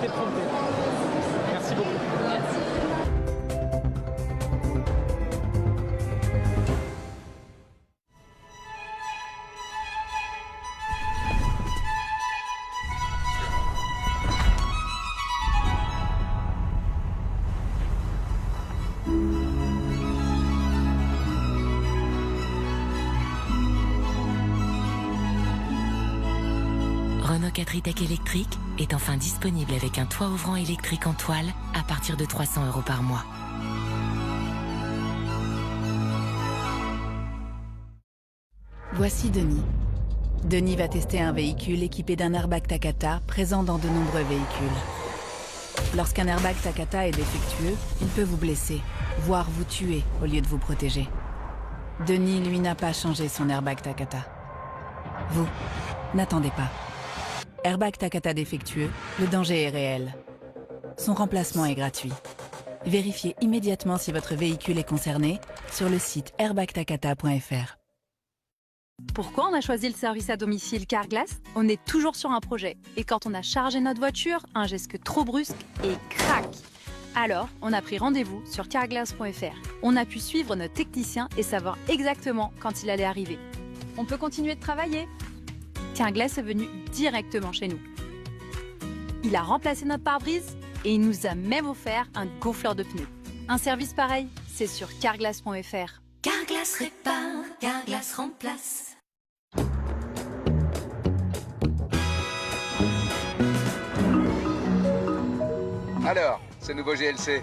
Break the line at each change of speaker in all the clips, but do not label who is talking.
été prompté. Merci beaucoup.
Merci.
Renault 4 e-Tech électrique est enfin disponible avec un toit ouvrant électrique en toile à partir de 300 € par mois.
Voici Denis. Denis va tester un véhicule équipé d'un airbag Takata présent dans de nombreux véhicules. Lorsqu'un airbag Takata est défectueux, il peut vous blesser, voire vous tuer au lieu de vous protéger. Denis, lui, n'a pas changé son airbag Takata. Vous, n'attendez pas. Airbag Takata défectueux, le danger est réel. Son remplacement est gratuit. Vérifiez immédiatement si votre véhicule est concerné sur le site airbagtakata.fr.
Pourquoi on a choisi le service à domicile Carglass? On est toujours sur un projet. Et quand on a chargé notre voiture, un geste trop brusque et crac! Alors, on a pris rendez-vous sur carglass.fr. On a pu suivre notre technicien et savoir exactement quand il allait arriver. On peut continuer de travailler. Carglass est venu directement chez nous. Il a remplacé notre pare-brise et il nous a même offert un gonfleur de pneus. Un service pareil, c'est sur carglass.fr.
Carglass répare, Carglass remplace.
Alors, ce nouveau GLC,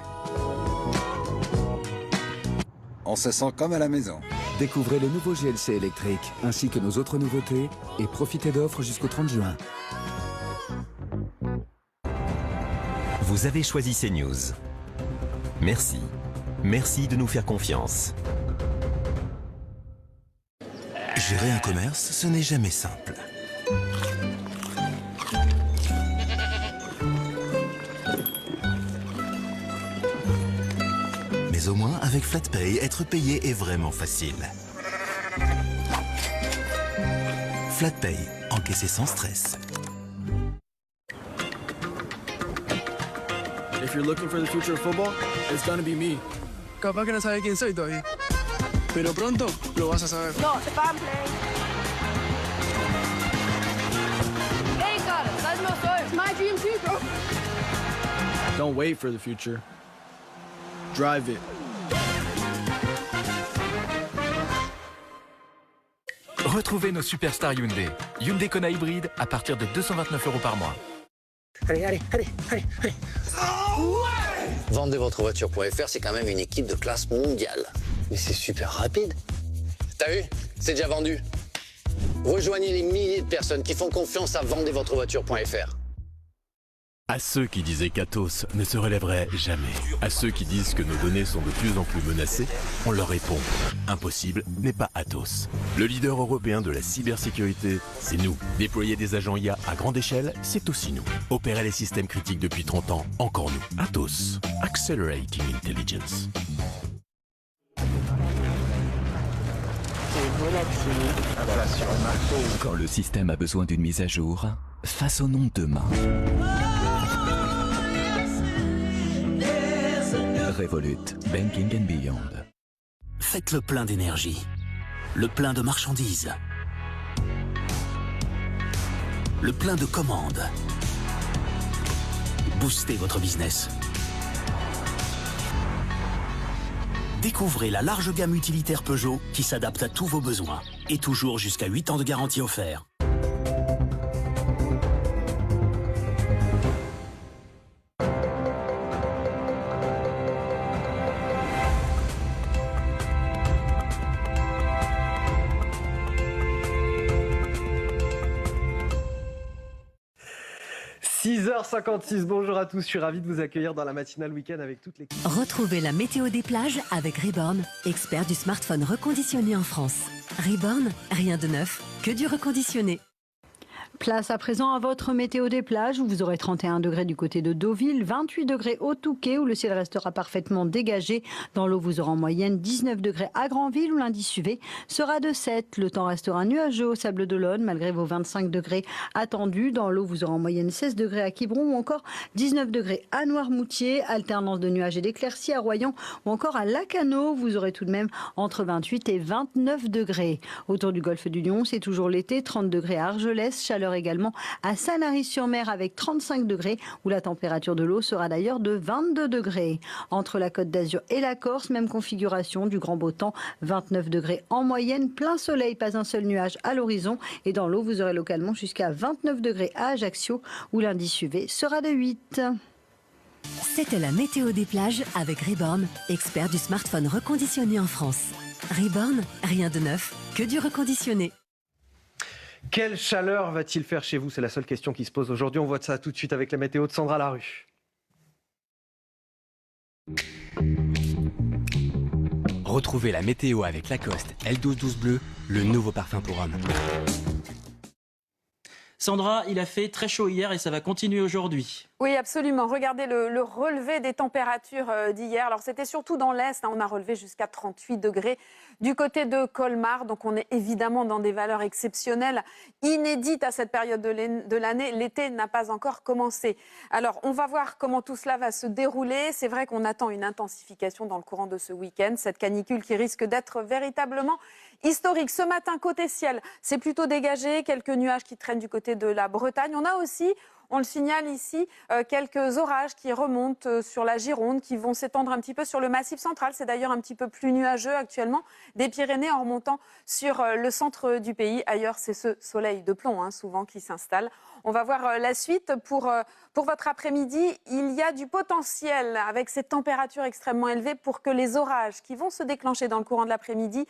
On se sent comme à la maison.
Découvrez le nouveau GLC électrique, ainsi que nos autres nouveautés, et profitez d'offres jusqu'au 30 juin.
Vous avez choisi CNews. Merci. Merci de nous faire confiance.
Gérer un commerce, ce n'est jamais simple. Mais au moins, avec FlatPay, être payé est vraiment facile. FlatPay, encaisser sans stress.
If you're looking for the future of football, it's gonna be me. Capaz que no sabes quién soy todavía. Pero pronto lo vas a saber.
No, the fan play. Hey, cara, that's my soul. It's my dream too, bro.
Don't wait for the future. Drive it.
Retrouvez nos superstars Hyundai. Hyundai Kona hybride à partir de 229 € par mois.
Allez. Vendez votre voiture.fr, c'est quand même une équipe de classe mondiale. Mais c'est super rapide. T'as vu? C'est déjà vendu. Rejoignez les milliers de personnes qui font confiance à vendezvotrevoiture.fr.
À ceux qui disaient qu'Atos ne se relèverait jamais, à ceux qui disent que nos données sont de plus en plus menacées, on leur répond « Impossible n'est pas Atos ». Le leader européen de la cybersécurité, c'est nous. Déployer des agents IA à grande échelle, c'est aussi nous. Opérer les systèmes critiques depuis 30 ans, encore nous. Atos. Accelerating Intelligence.
Quand le système a besoin d'une mise à jour, façonnons demain. Revolut, Banking and Beyond.
Faites le plein d'énergie, le plein de marchandises, le plein de commandes. Boostez votre business. Découvrez la large gamme utilitaire Peugeot qui s'adapte à tous vos besoins. Et toujours jusqu'à 8 ans de garantie offerte.
– 6h56, bonjour à tous, je suis ravi de vous accueillir dans la matinale week-end avec toute l'équipe.
Retrouvez la météo des plages avec Reborn, expert du smartphone reconditionné en France. Reborn, rien de neuf, que du reconditionné.
Place à présent à votre météo des plages où vous aurez 31 degrés du côté de Deauville, 28 degrés au Touquet où le ciel restera parfaitement dégagé. Dans l'eau, vous aurez en moyenne 19 degrés à Granville où l'indice UV sera de 7. Le temps restera nuageux au Sable d'Olonne malgré vos 25 degrés attendus. Dans l'eau, vous aurez en moyenne 16 degrés à Quiberon ou encore 19 degrés à Noirmoutier. Alternance de nuages et d'éclaircies à Royan ou encore à Lacanau. Vous aurez tout de même entre 28 et 29 degrés. Autour du golfe du Lion, c'est toujours l'été, 30 degrés à Argelès, chaleur également à Sanary-sur-Mer avec 35 degrés où la température de l'eau sera d'ailleurs de 22 degrés. Entre la Côte d'Azur et la Corse, même configuration du grand beau temps, 29 degrés en moyenne, plein soleil, pas un seul nuage à l'horizon et dans l'eau vous aurez localement jusqu'à 29 degrés à Ajaccio où l'indice UV sera de 8.
C'était la météo des plages avec Reborn, expert du smartphone reconditionné en France. Reborn, rien de neuf, que du reconditionné.
Quelle chaleur va-t-il faire chez vous? C'est la seule question qui se pose aujourd'hui. On voit ça tout de suite avec la météo de Sandra Larue.
Retrouvez la météo avec Lacoste L1212 Bleu, le nouveau parfum pour homme.
Sandra, il a fait très chaud hier et ça va continuer aujourd'hui.
Oui, absolument. Regardez le relevé des températures d'hier. Alors, c'était surtout dans l'Est. On a relevé jusqu'à 38 degrés du côté de Colmar. Donc, on est évidemment dans des valeurs exceptionnelles, inédites à cette période de l'année. L'été n'a pas encore commencé. Alors, on va voir comment tout cela va se dérouler. C'est vrai qu'on attend une intensification dans le courant de ce week-end. Cette canicule qui risque d'être véritablement historique. Ce matin, côté ciel, c'est plutôt dégagé. Quelques nuages qui traînent du côté de la Bretagne. On a aussi, on le signale ici, quelques orages qui remontent sur la Gironde, qui vont s'étendre un petit peu sur le Massif central. C'est d'ailleurs un petit peu plus nuageux actuellement des Pyrénées en remontant sur le centre du pays. Ailleurs, c'est ce soleil de plomb, souvent, qui s'installe. On va voir la suite. Pour votre après-midi, il y a du potentiel avec ces températures extrêmement élevées pour que les orages qui vont se déclencher dans le courant de l'après-midi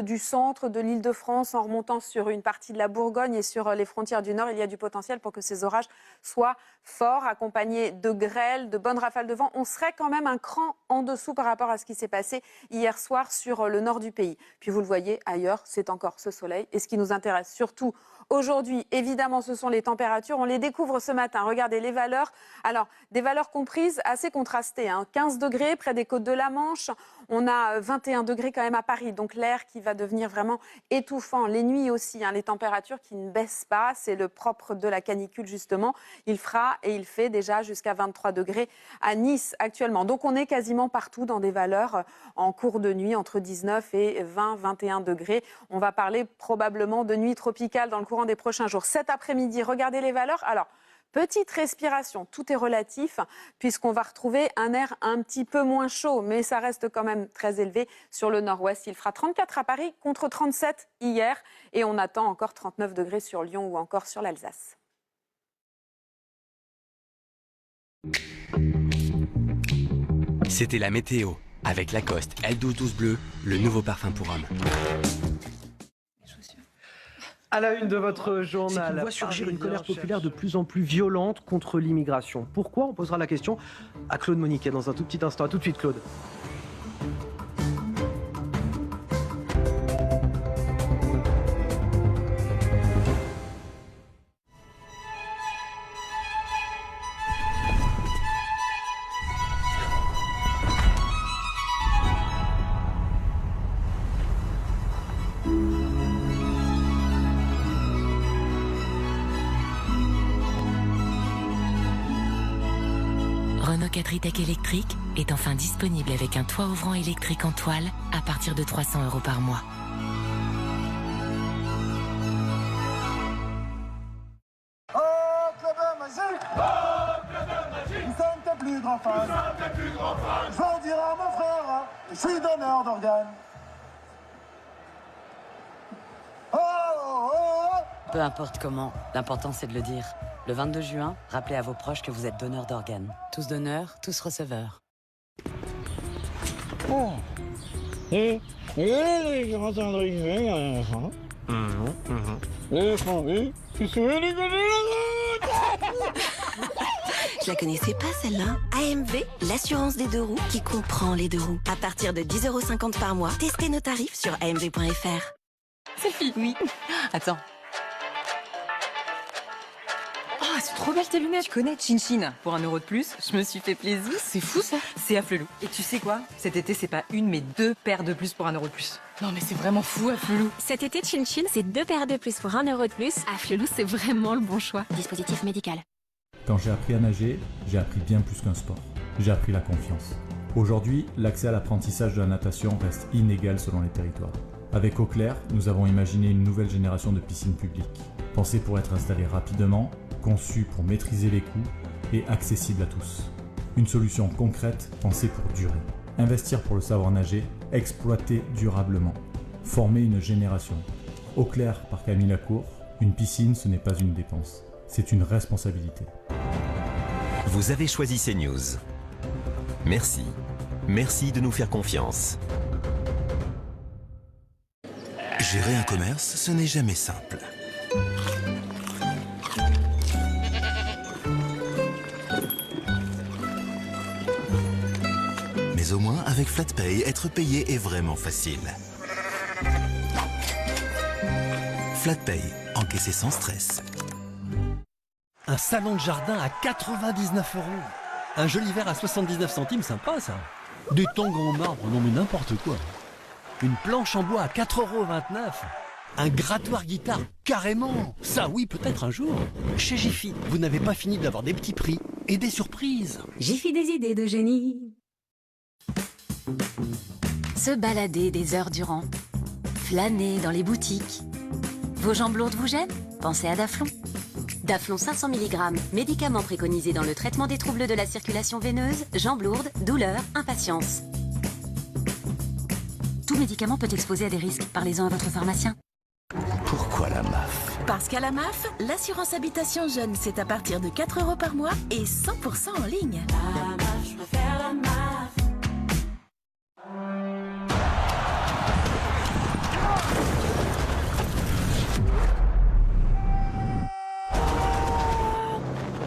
du centre, de l'Île-de-France, en remontant sur une partie de la Bourgogne et sur les frontières du Nord, il y a du potentiel pour que ces orages soient forts, accompagnés de grêles, de bonnes rafales de vent. On serait quand même un cran en dessous par rapport à ce qui s'est passé hier soir sur le nord du pays. Puis vous le voyez, ailleurs, c'est encore ce soleil. Et ce qui nous intéresse surtout aujourd'hui, évidemment, ce sont les températures. On les découvre ce matin. Regardez les valeurs. Alors, des valeurs comprises assez contrastées. 15 degrés près des côtes de la Manche. On a 21 degrés quand même à Paris. Donc, l'air qui va devenir vraiment étouffant. Les nuits aussi, les températures qui ne baissent pas. C'est le propre de la canicule, justement. Il fera et il fait déjà jusqu'à 23 degrés à Nice actuellement. Donc, on est quasiment partout dans des valeurs en cours de nuit entre 19 et 20, 21 degrés. On va parler probablement de nuit tropicale dans le courant des prochains jours. Cet après-midi, regardez les valeurs. Alors, petite respiration, tout est relatif puisqu'on va retrouver un air un petit peu moins chaud, mais ça reste quand même très élevé sur le nord-ouest. Il fera 34 à Paris contre 37 hier et on attend encore 39 degrés sur Lyon ou encore sur l'Alsace.
C'était la météo avec Lacoste L1212 Bleu, le nouveau parfum pour homme.
À la une de votre journal,
on voit surgir une colère populaire
de plus en plus violente contre l'immigration. Pourquoi? On posera la question à Claude Moniquet dans un tout petit instant. A tout de suite, Claude.
Renault Quadritech électrique est enfin disponible avec un toit ouvrant électrique en toile à partir de 300 € par mois.
Oh, Club Magique! Oh, Club Magique! Nous sommes tes plus grands fans! Nous sommes tes plus grands fans! Je veux en dire à mon frère, je suis donneur d'organes. Oh, oh, oh!
Peu importe comment, l'important c'est de le dire. Le 22 juin, rappelez à vos proches que vous êtes donneur d'organes. Tous donneurs, tous receveurs.
Oh. Et les grands André, les familles, tu sais les
Je la connaissais pas celle-là. AMV, l'assurance des deux roues qui comprend les deux roues. À partir de 10,50 € par mois, testez nos tarifs sur amv.fr.
Selfie. Oui. Attends.
c'est trop belle tes lunettes. Tu connais Chin Chin? Pour 1 euro de plus, je me suis fait plaisir. C'est fou ça. C'est Afflelou. Et tu sais quoi? Cet été, c'est pas une, mais 2 paires de plus pour 1 euro de plus. Non mais c'est vraiment fou, Afflelou.
Cet été, Chin Chin, c'est 2 paires de plus pour 1 euro de plus. Afflelou, c'est vraiment le bon choix. Dispositif médical.
Quand j'ai appris à nager, j'ai appris bien plus qu'un sport. J'ai appris la confiance. Aujourd'hui, l'accès à l'apprentissage de la natation reste inégal selon les territoires. Avec Eau Claire, nous avons imaginé une nouvelle génération de piscines publiques, pensées pour être installées rapidement, conçues pour maîtriser les coûts et accessibles à tous. Une solution concrète pensée pour durer. Investir pour le savoir nager, exploiter durablement. Former une génération. Eau Claire par Camille Lacour, une piscine ce n'est pas une dépense, c'est une responsabilité.
Vous avez choisi CNews. Merci. Merci de nous faire confiance.
Gérer un commerce, ce n'est jamais simple. Mais au moins, avec FlatPay, être payé est vraiment facile. FlatPay, encaissé sans stress.
Un salon de jardin à 99 €. Un joli verre à 79 centimes, sympa ça. Des tongs en marbre, non mais n'importe quoi. Une planche en bois à 4,29 €. Un grattoir guitare, carrément. Ça oui, peut-être un jour. Chez Jiffy, vous n'avez pas fini d'avoir des petits prix et des surprises.
Jiffy des idées de génie. Se balader des heures durant. Flâner dans les boutiques. Vos jambes lourdes vous gênent? Pensez à Daflon. Daflon 500 mg, médicament préconisé dans le traitement des troubles de la circulation veineuse, jambes lourdes, douleurs, impatience. Tout médicament peut exposer à des risques. Parlez-en à votre pharmacien.
Pourquoi la MAF?
Parce qu'à la MAF, l'assurance habitation jeune, c'est à partir de 4 € par mois et 100% en ligne.
La MAF, je préfère la MAF.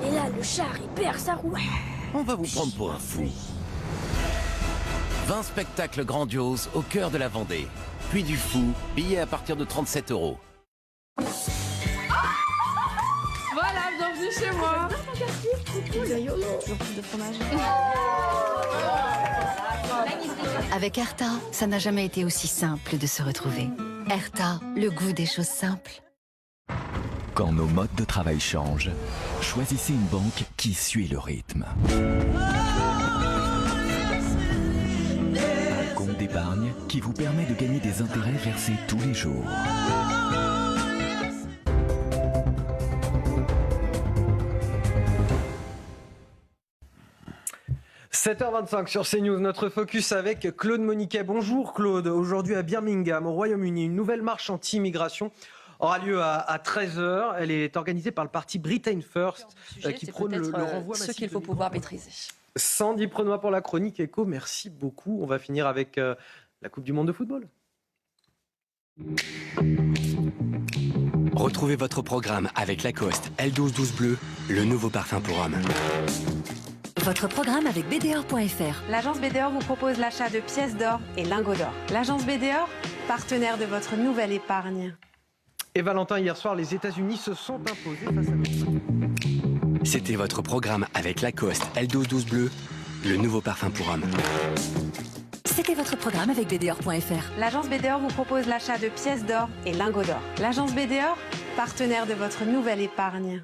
Et là, le char, il perd sa roue.
On va vous prendre pour un fou. 20 spectacles grandioses au cœur de la Vendée. Puis du fou, billets à partir de 37 €.
Voilà, bienvenue chez moi.
Avec Erta, ça n'a jamais été aussi simple de se retrouver. Erta, le goût des choses simples.
Quand nos modes de travail changent, choisissez une banque qui suit le rythme. Un compte d'épargne qui vous permet de gagner des intérêts versés tous les jours.
7h25 sur CNews, notre focus avec Claude Moniquet. Bonjour Claude, aujourd'hui à Birmingham, au Royaume-Uni, une nouvelle marche anti-immigration aura lieu à 13h. Elle est organisée par le parti Britain First qui prône le renvoi massif.
Ce qu'il faut pouvoir maîtriser.
Sandy Prenois pour la chronique éco, merci beaucoup. On va finir avec la Coupe du Monde de football.
Retrouvez votre programme avec Lacoste L1212 Bleu, le nouveau parfum pour hommes.
Votre programme avec BDOR.fr.
L'agence BDOR vous propose l'achat de pièces d'or et lingots d'or. L'agence BDOR, partenaire de votre nouvelle épargne.
Et Valentin, hier soir, les États-Unis se sont imposés face à l'Australie.
C'était votre programme avec Lacoste L1212 Bleu, le nouveau parfum pour hommes.
C'était votre programme avec BDOR.fr.
L'agence BDOR vous propose l'achat de pièces d'or et lingots d'or. L'agence BDOR, partenaire de votre nouvelle épargne.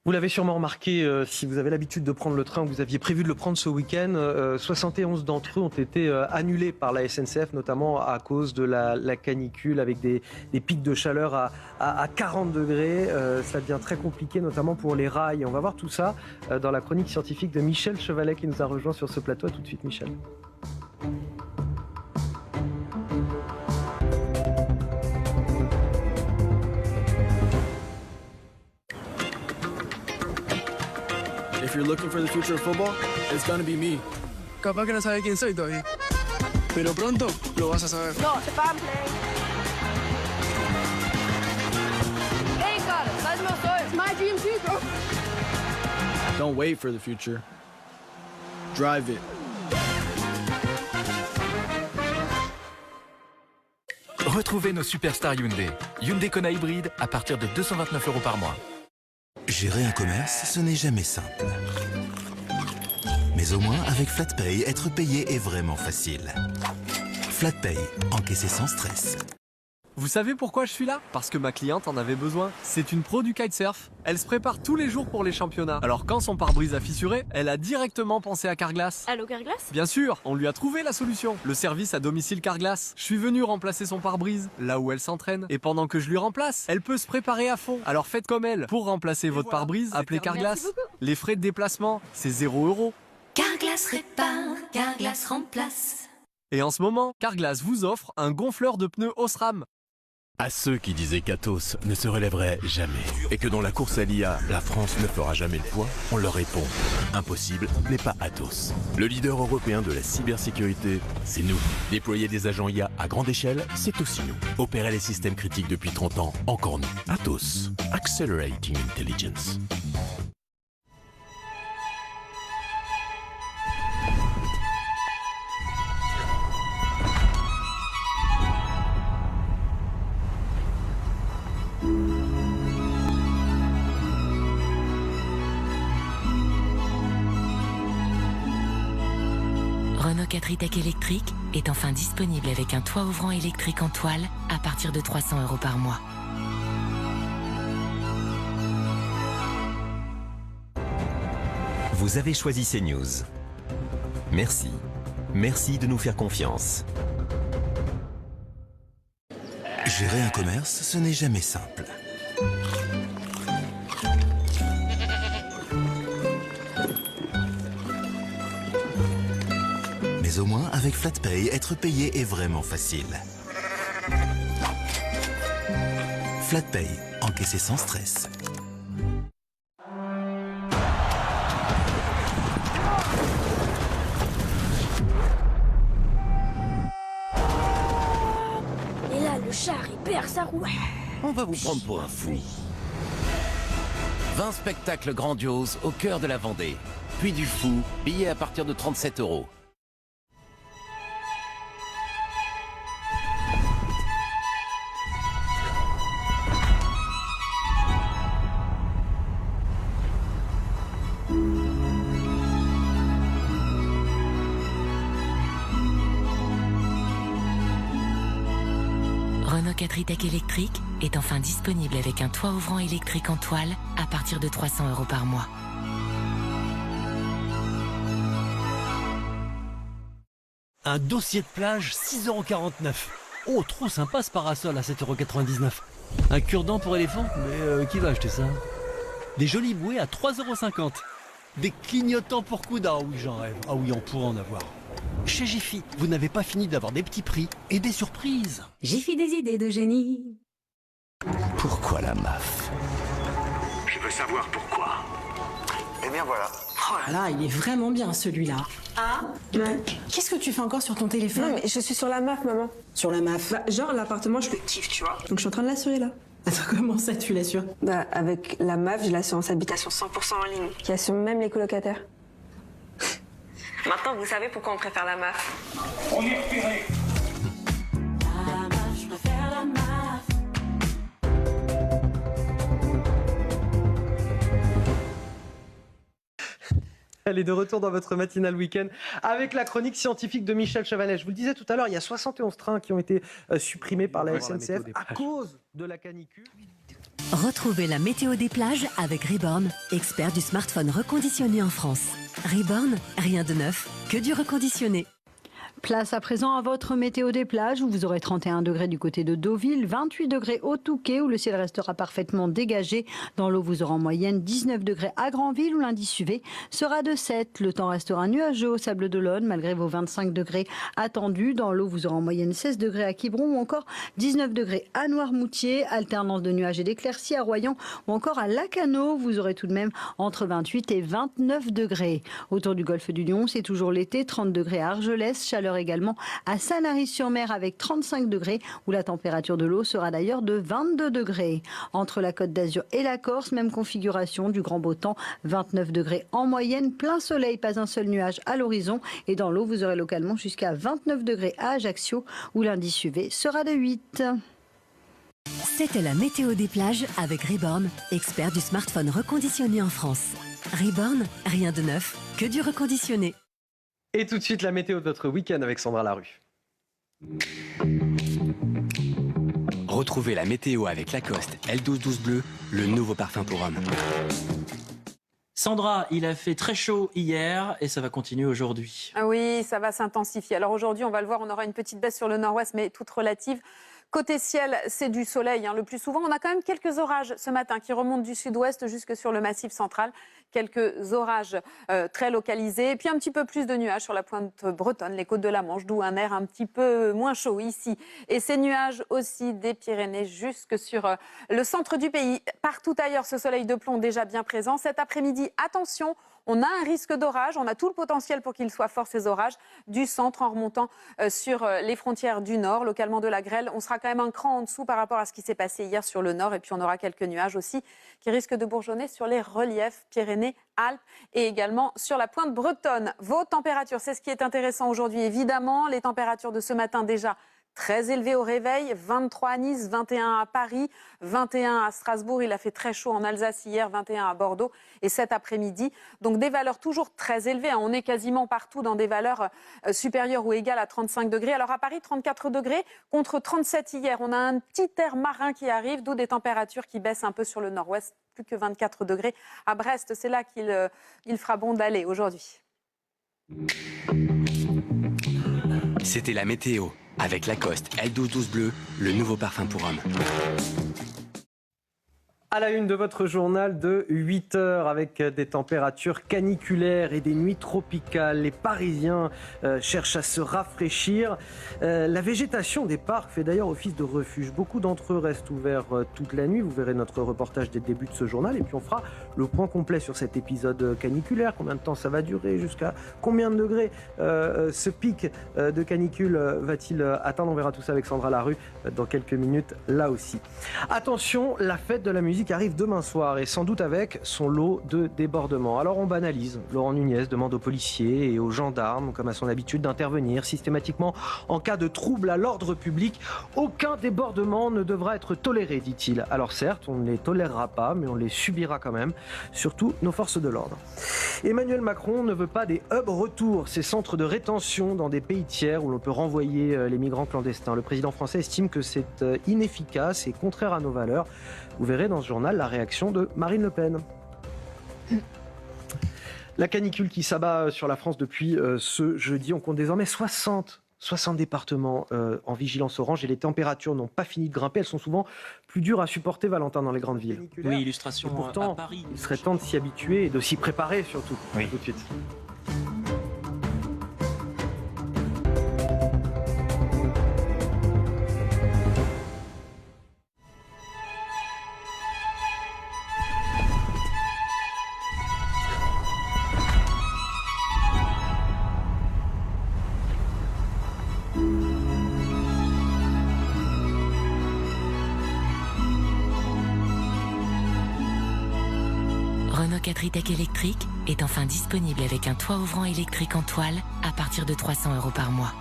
Vous l'avez sûrement remarqué, si vous avez l'habitude de prendre le train, vous aviez prévu de le prendre ce week-end, 71 d'entre eux ont été annulés par la SNCF, notamment à cause de la canicule, avec des pics de chaleur à 40 degrés. Ça devient très compliqué, notamment pour les rails. On va voir tout ça dans la chronique scientifique de Michel Chevalet qui nous a rejoint sur ce plateau. À tout de suite, Michel.
If you're looking for the future of football, it's gonna be me. Capaz que no sabes quién soy todavía. Pero pronto lo vas a saber.
No, c'est pas un play. Hey, cara, sai do meu sonho. It's my dream too, bro.
Don't wait for the future. Drive it.
Retrouvez nos superstars Hyundai. Hyundai Kona Hybride à partir de 229 € par mois.
Gérer un commerce, ce n'est jamais simple. Mais au moins, avec FlatPay, être payé est vraiment facile. FlatPay, encaisser sans stress.
Vous savez pourquoi je suis là? Parce que ma cliente en avait besoin. C'est une pro du kitesurf. Elle se prépare tous les jours pour les championnats. Alors quand son pare-brise a fissuré, elle a directement pensé à Carglass.
Allô Carglass?
Bien sûr, on lui a trouvé la solution. Le service à domicile Carglass. Je suis venu remplacer son pare-brise, là où elle s'entraîne. Et pendant que je lui remplace, elle peut se préparer à fond. Alors faites comme elle. Pour remplacer votre pare-brise, appelez Carglass. Les frais de déplacement, c'est 0 €.
Carglass répare, Carglass remplace.
Et en ce moment, Carglass vous offre un gonfleur de pneus Osram.
À ceux qui disaient qu'Atos ne se relèverait jamais et que dans la course à l'IA, la France ne fera jamais le poids, on leur répond « Impossible n'est pas Atos ». Le leader européen de la cybersécurité, c'est nous. Déployer des agents IA à grande échelle, c'est aussi nous. Opérer les systèmes critiques depuis 30 ans, encore nous. Atos. Accelerating Intelligence.
Renault 4 e-Tech électrique est enfin disponible avec un toit ouvrant électrique en toile à partir de 300 € par mois.
Vous avez choisi CNews. Merci. Merci de nous faire confiance.
Gérer un commerce, ce n'est jamais simple. Mais au moins, avec FlatPay, être payé est vraiment facile. FlatPay, encaisser sans stress.
Et là, le char, il perd sa roue.
On va vous prendre pour un fou. 20 spectacles grandioses au cœur de la Vendée. Puis du fou, billets à partir de 37 €.
Renault 4 e-Tech électrique est enfin disponible avec un toit ouvrant électrique en toile à partir de 300 € par mois.
Un dossier de plage, 6,49 €. Oh, trop sympa ce parasol à 7,99 €. Un cure-dent pour éléphant, mais qui va acheter ça? Des jolis bouées à 3,50 €. Des clignotants pour coude, ah oui j'en rêve. Ah oui, on pourrait en avoir. Chez Jiffy, vous n'avez pas fini d'avoir des petits prix et des surprises.
Jiffy des idées de génie.
Pourquoi la MAF?
Je veux savoir pourquoi. Eh bien voilà.
Oh là là, il est vraiment bien celui-là. Ah ouais. Qu'est-ce que tu fais encore sur ton téléphone?
Non mais je suis sur la MAF, maman.
Sur la MAF?
Bah, genre l'appartement, je le kiffe, tu vois. Donc je suis en train de l'assurer là.
Attends, comment ça tu l'assures?
Bah avec la MAF, j'ai l'assurance habitation 100% en ligne, qui assure même les colocataires. Maintenant, vous savez pourquoi on préfère la MAF.
On est repéré.
La MAF, je préfère la MAF.
Elle est de retour dans votre matinale week-end avec la chronique scientifique de Michel Chevalet. Je vous le disais tout à l'heure, il y a 71 trains qui ont été supprimés par la SNCF à cause de la canicule.
Retrouvez la météo des plages avec Reborn, expert du smartphone reconditionné en France. Reborn, rien de neuf, que du reconditionné.
Place à présent à votre météo des plages où vous aurez 31 degrés du côté de Deauville, 28 degrés au Touquet où le ciel restera parfaitement dégagé. Dans l'eau, vous aurez en moyenne 19 degrés à Granville où l'indice UV sera de 7. Le temps restera nuageux au Sable d'Olonne malgré vos 25 degrés attendus. Dans l'eau, vous aurez en moyenne 16 degrés à Quiberon ou encore 19 degrés à Noirmoutier. Alternance de nuages et d'éclaircies à Royan ou encore à Lacanau. Vous aurez tout de même entre 28 et 29 degrés. Autour du golfe du Lion, c'est toujours l'été, 30 degrés à Argelès, chaleur également à Sanary-sur-Mer avec 35 degrés où la température de l'eau sera d'ailleurs de 22 degrés. Entre la Côte d'Azur et la Corse, même configuration du grand beau temps, 29 degrés en moyenne, plein soleil, pas un seul nuage à l'horizon et dans l'eau vous aurez localement jusqu'à 29 degrés à Ajaccio où l'indice UV sera de 8.
C'était la météo des plages avec Reborn, expert du smartphone reconditionné en France. Reborn, rien de neuf, que du reconditionné.
Et tout de suite, la météo de votre week-end avec Sandra Larue.
Retrouvez la météo avec Lacoste L1212 Bleu, le nouveau parfum pour homme.
Sandra, il a fait très chaud hier et ça va continuer aujourd'hui.
Ah oui, ça va s'intensifier. Alors aujourd'hui, on va le voir, on aura une petite baisse sur le nord-ouest, mais toute relative. Côté ciel, c'est du soleil le plus souvent. On a quand même quelques orages ce matin qui remontent du sud-ouest jusque sur le massif central. Quelques orages très localisés. Et puis un petit peu plus de nuages sur la pointe bretonne, les côtes de la Manche, d'où un air un petit peu moins chaud ici. Et ces nuages aussi des Pyrénées jusque sur le centre du pays. Partout ailleurs, ce soleil de plomb déjà bien présent. Cet après-midi, attention, on a un risque d'orage, on a tout le potentiel pour qu'ils soient forts ces orages, du centre en remontant sur les frontières du nord, localement de la grêle. On sera quand même un cran en dessous par rapport à ce qui s'est passé hier sur le nord. Et puis on aura quelques nuages aussi qui risquent de bourgeonner sur les reliefs Pyrénées, Alpes et également sur la pointe bretonne. Vos températures, c'est ce qui est intéressant aujourd'hui évidemment. Les températures de ce matin déjà très élevées au réveil, 23 à Nice, 21 à Paris, 21 à Strasbourg, il a fait très chaud en Alsace hier, 21 à Bordeaux et cet après-midi. Donc des valeurs toujours très élevées, on est quasiment partout dans des valeurs supérieures ou égales à 35 degrés. Alors à Paris, 34 degrés contre 37 hier. On a un petit air marin qui arrive, d'où des températures qui baissent un peu sur le nord-ouest, plus que 24 degrés. À Brest, c'est là qu'il fera bon d'aller aujourd'hui.
C'était la météo avec Lacoste L1212 Bleu, le nouveau parfum pour homme.
À la une de votre journal de 8 heures avec des températures caniculaires et des nuits tropicales. Les Parisiens cherchent à se rafraîchir. La végétation des parcs fait d'ailleurs office de refuge. Beaucoup d'entre eux restent ouverts toute la nuit. Vous verrez notre reportage dès le début de ce journal. Et puis on fera le point complet sur cet épisode caniculaire. Combien de temps ça va durer? Jusqu'à combien de degrés ce pic de canicule va-t-il atteindre? On verra tout ça avec Sandra Larue dans quelques minutes là aussi. Attention, la fête de la musique arrive demain soir et sans doute avec son lot de débordements. Alors on banalise. Laurent Nunez demande aux policiers et aux gendarmes, comme à son habitude, d'intervenir systématiquement en cas de trouble à l'ordre public. Aucun débordement ne devra être toléré, dit-il. Alors certes, on ne les tolérera pas, mais on les subira quand même, surtout nos forces de l'ordre. Emmanuel Macron ne veut pas des hubs retour, ces centres de rétention dans des pays tiers où l'on peut renvoyer les migrants clandestins. Le président français estime que c'est inefficace et contraire à nos valeurs. Vous verrez dans ce journal la réaction de Marine Le Pen. La canicule qui s'abat sur la France depuis ce jeudi. On compte désormais 60 départements en vigilance orange et les températures n'ont pas fini de grimper. Elles sont souvent plus dures à supporter, Valentin, dans les grandes villes.
Oui, illustration
et pourtant,
à Paris.
Il serait temps de s'y habituer et de s'y préparer surtout.
Oui.
Tout de suite.
Renault 4e électrique est enfin disponible avec un toit ouvrant électrique en toile à partir de 300 € par mois.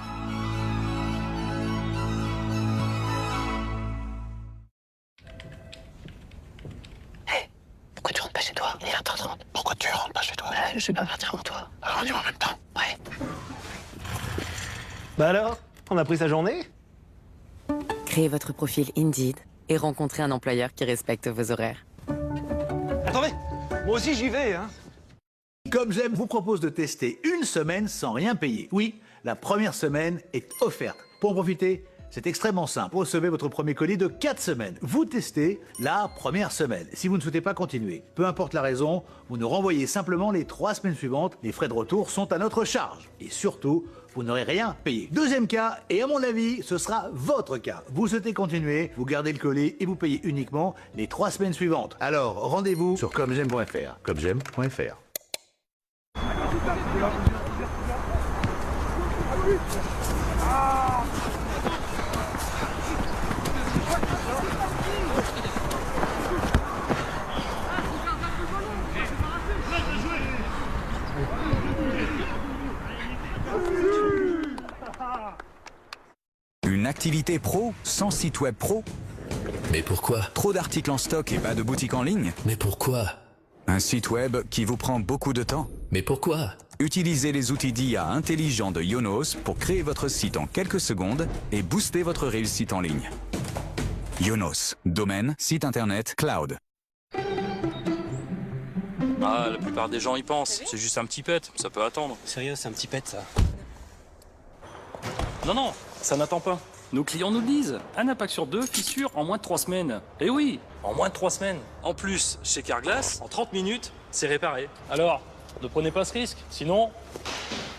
Pourquoi tu rentres pas chez toi? Il est 20h30.
Pourquoi tu rentres pas chez toi?
Je vais pas partir avant toi.
Alors dis-moi en même temps.
Ouais.
Bah alors, on a pris sa journée?
Créez votre profil Indeed et rencontrez un employeur qui respecte vos horaires.
Attendez, moi aussi j'y vais, hein.
Comme j'aime, vous propose de tester une semaine sans rien payer. Oui, la première semaine est offerte. Pour en profiter, c'est extrêmement simple. Vous recevez votre premier colis de 4 semaines. Vous testez la première semaine. Si vous ne souhaitez pas continuer, peu importe la raison, vous nous renvoyez simplement les 3 semaines suivantes. Les frais de retour sont à notre charge. Et surtout, vous n'aurez rien payé. Deuxième cas, et à mon avis, ce sera votre cas. Vous souhaitez continuer, vous gardez le colis et vous payez uniquement les 3 semaines suivantes. Alors, rendez-vous sur commej'aime.fr. commej'aime.fr.
Une activité pro sans site web pro?
Mais pourquoi?
Trop d'articles en stock et pas de boutique en ligne?
Mais pourquoi?
Un site web qui vous prend beaucoup de temps?
Mais pourquoi?
Utilisez les outils d'IA intelligents de Yonos pour créer votre site en quelques secondes et booster votre réussite en ligne. Yonos, domaine, site internet, cloud.
Ah, la plupart des gens y pensent. C'est juste un petit pet, ça peut attendre.
Sérieux, c'est un petit pet, ça.
Non, ça n'attend pas. Nos clients nous le disent. Un impact sur 2, fissure en moins de 3 semaines. Eh oui, en moins de 3 semaines. En plus, chez Carglass, en 30 minutes, c'est réparé. Alors, ne prenez pas ce risque. Sinon,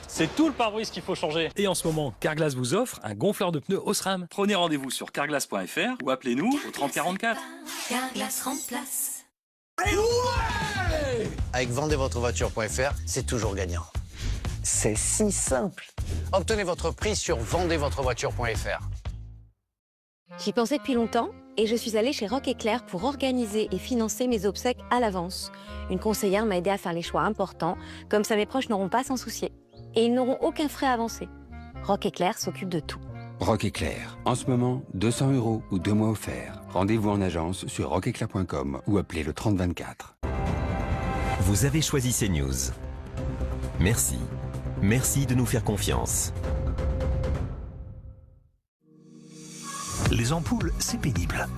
c'est tout le pare-brise qu'il faut changer. Et en ce moment, Carglass vous offre un gonfleur de pneus Osram. Prenez rendez-vous sur carglass.fr ou appelez-nous au 3044.
Carglass remplace.
Avec vendezvotrevoiture.fr, c'est toujours gagnant. C'est si simple. Obtenez votre prix sur vendezvotrevoiture.fr.
J'y pensais depuis longtemps et je suis allée chez Rock Éclair pour organiser et financer mes obsèques à l'avance. Une conseillère m'a aidé à faire les choix importants, comme ça mes proches n'auront pas à s'en soucier. Et ils n'auront aucun frais avancé. Rock Éclair s'occupe de tout.
Rock Éclair. En ce moment, 200 € ou 2 mois offerts. Rendez-vous en agence sur rockeclair.com ou appelez le 3024.
Vous avez choisi CNews. Merci. Merci de nous faire confiance.
Les ampoules, c'est pénible.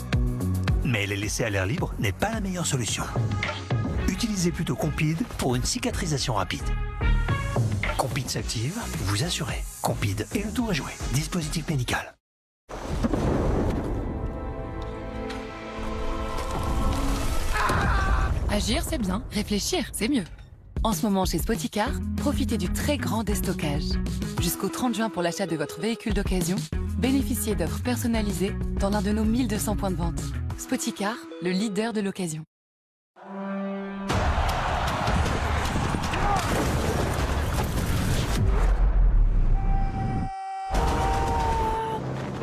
Mais les laisser à l'air libre n'est pas la meilleure solution. Utilisez plutôt Compide pour une cicatrisation rapide. Compide s'active, vous assurez. Compide et le tour est joué. Dispositif médical.
Agir, c'est bien. Réfléchir, c'est mieux. En ce moment, chez Spoticar, profitez du très grand déstockage. Jusqu'au 30 juin pour l'achat de votre véhicule d'occasion, bénéficiez d'offres personnalisées dans l'un de nos 1200 points de vente. Spoticar, le leader de l'occasion.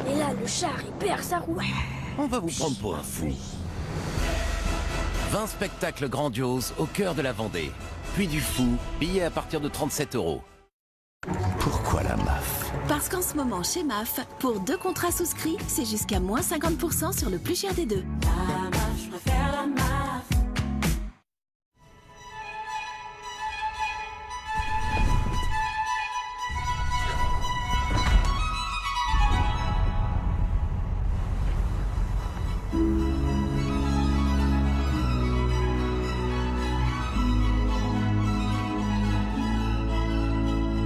Et là, le char, il perd sa roue.
On va vous prendre pour un fou. 20 spectacles grandioses au cœur de la Vendée. Puis du fou, billets à partir de 37 €.
Pourquoi la MAF?
Parce qu'en ce moment, chez MAF, pour 2 contrats souscrits, c'est jusqu'à moins 50% sur le plus cher des 2.
La MAF, je préfère la MAF.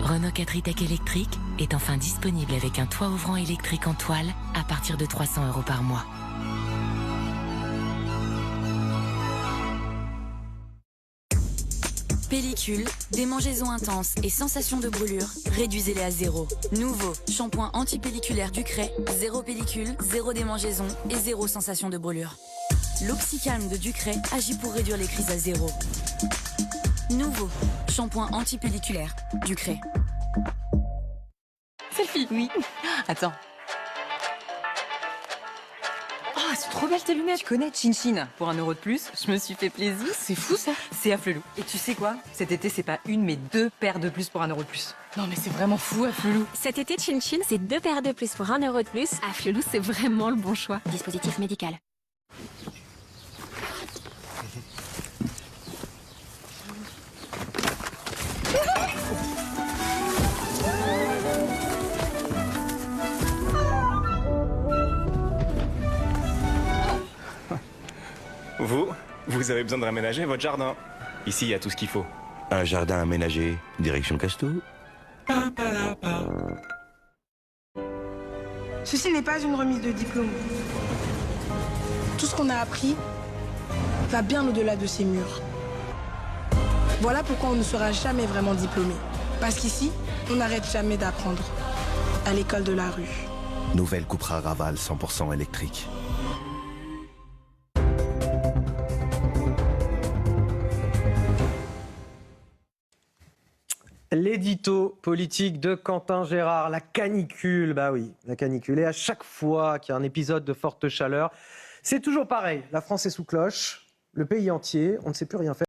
Renault 4 e-Tech électrique est enfin disponible avec un toit ouvrant électrique en toile à partir de 300 € par mois.
Pellicule, démangeaisons intenses et sensations de brûlure, réduisez-les à 0. Nouveau, shampoing anti-pelliculaire Ducret, 0 pellicule, 0 démangeaison et 0 sensation de brûlure. L'Oxycalm de Ducret agit pour réduire les crises à 0. Nouveau, shampoing anti-pelliculaire Ducret.
Selfie. Oui. Attends. Oh, c'est trop belle tes lunettes. Tu connais Chin Chin. Pour 1 € de plus, je me suis fait plaisir. C'est fou ça. C'est Afflelou. Et tu sais quoi? Cet été, c'est pas une, mais 2 paires de plus pour 1 € de plus. Non, mais c'est vraiment fou, Afflelou.
Cet été, Chin Chin, c'est 2 paires de plus pour 1 € de plus. Afflelou, c'est vraiment le bon choix. Dispositif médical.
Vous avez besoin de réaménager votre jardin. Ici, il y a tout ce qu'il faut.
Un jardin aménagé, direction Casto.
Ceci n'est pas une remise de diplôme. Tout ce qu'on a appris va bien au-delà de ces murs. Voilà pourquoi on ne sera jamais vraiment diplômé. Parce qu'ici, on n'arrête jamais d'apprendre. À l'école de la rue.
Nouvelle Cupra Raval 100% électrique.
L'édito politique de Quentin Gérard, la canicule, bah oui, la canicule. Et à chaque fois qu'il y a un épisode de forte chaleur, c'est toujours pareil. La France est sous cloche, le pays entier, on ne sait plus rien faire.